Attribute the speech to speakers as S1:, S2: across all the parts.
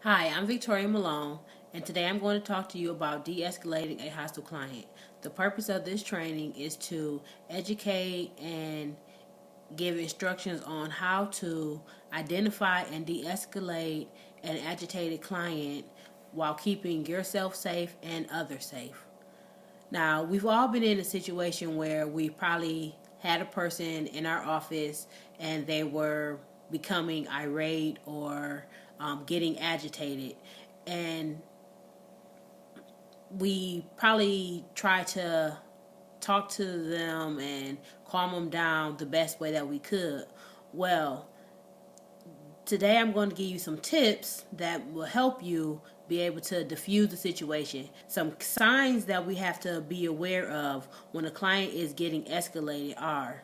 S1: Hi, I'm Victoria Malone, and today I'm going to talk to you about de-escalating a hostile client. The purpose of this training is to educate and give instructions on how to identify and de-escalate an agitated client while keeping yourself safe and others safe. Now, we've all been in a situation where we probably had a person in our office and they were becoming irate or getting agitated. And we probably try to talk to them and calm them down the best way that we could. Well, today I'm going to give you some tips that will help you be able to diffuse the situation. Some signs that we have to be aware of when a client is getting escalated are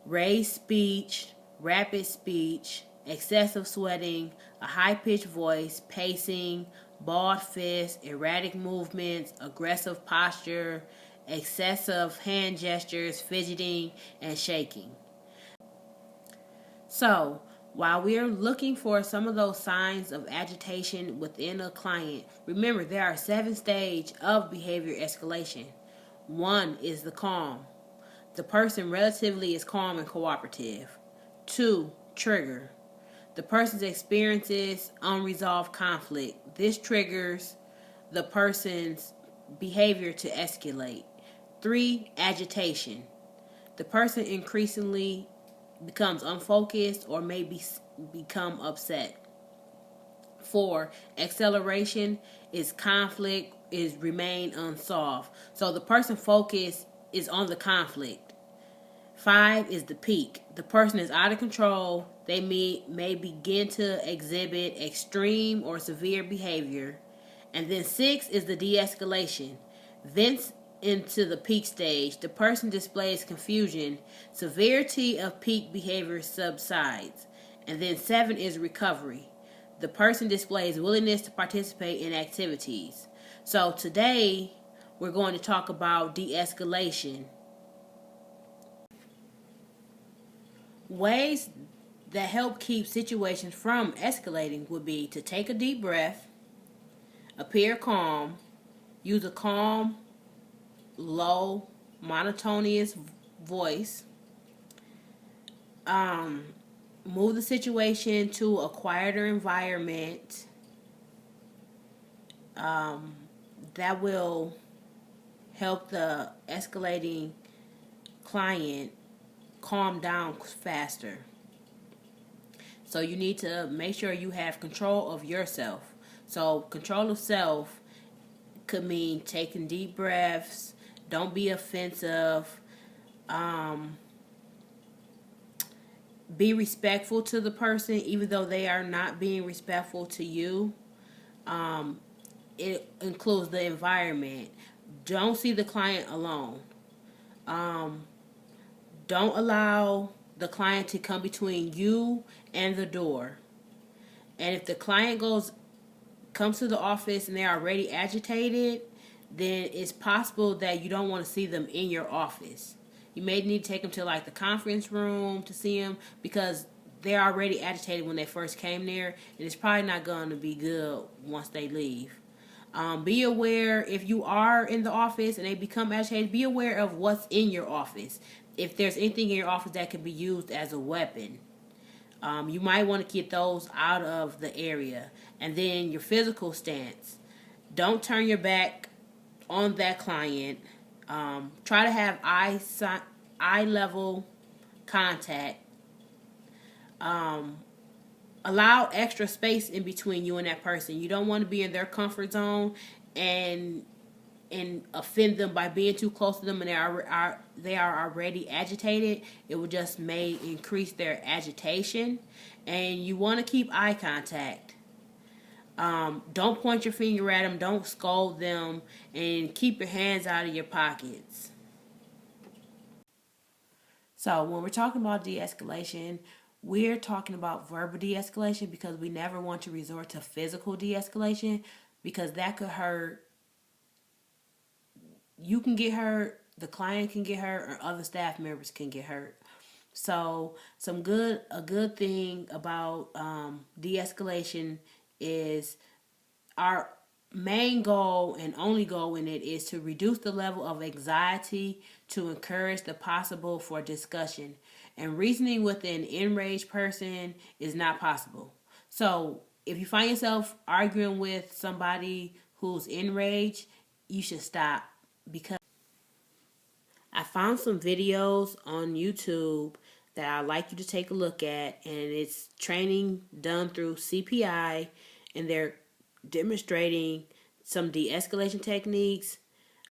S1: raised speech, rapid speech, excessive sweating, a high-pitched voice, pacing, balled fists, erratic movements, aggressive posture, excessive hand gestures, fidgeting, and shaking. So, while we are looking for some of those signs of agitation within a client, remember there are 7 stages of behavior escalation. One is the calm. The person relatively is calm and cooperative. 2, trigger. The person experiences unresolved conflict. This triggers the person's behavior to escalate. 3, agitation. The person increasingly becomes unfocused or maybe become upset. 4, acceleration is conflict is remain unsolved. So the person focus is on the conflict. 5 is the peak. The person is out of control. They may begin to exhibit extreme or severe behavior. And then 6 is the de-escalation. Thence into the peak stage, the person displays confusion. Severity of peak behavior subsides. And then 7 is recovery. The person displays willingness to participate in activities. So today, we're going to talk about de-escalation. Ways that help keep situations from escalating would be to take a deep breath, appear calm, use a calm, low, monotonous voice, move the situation to a quieter environment. That will help the escalating client calm down faster. So you need to make sure you have control of yourself. So control of self could mean taking deep breaths, don't be offensive, be respectful to the person even though they are not being respectful to you. It includes the environment. Don't see the client alone. Don't allow the client to come between you and the door. And if the client comes to the office and they're already agitated, then it's possible that you don't want to see them in your office. You may need to take them to like the conference room to see them because they're already agitated when they first came there, and it's probably not going to be good once they leave. Be aware if you are in the office and they become agitated, be aware of what's in your office. If there's anything in your office that could be used as a weapon, you might want to get those out of the area. And then your physical stance. Don't turn your back on that client. Try to have eye level contact. Allow extra space in between you and that person. You don't want to be in their comfort zone and offend them by being too close to them, and they are already agitated. It will just may increase their agitation. And you want to keep eye contact. Don't point your finger at them. Don't scold them, and keep your hands out of your pockets. So when we're talking about de-escalation, we're talking about verbal de-escalation because we never want to resort to physical de-escalation because that could hurt. You can get hurt, the client can get hurt, or other staff members can get hurt. So a good thing about de-escalation is our main goal and only goal in it is to reduce the level of anxiety, to encourage the possible for discussion. And reasoning with an enraged person is not possible. So if you find yourself arguing with somebody who's enraged, you should stop, because I found some videos on YouTube that I'd like you to take a look at, and it's training done through CPI, and they're demonstrating some de-escalation techniques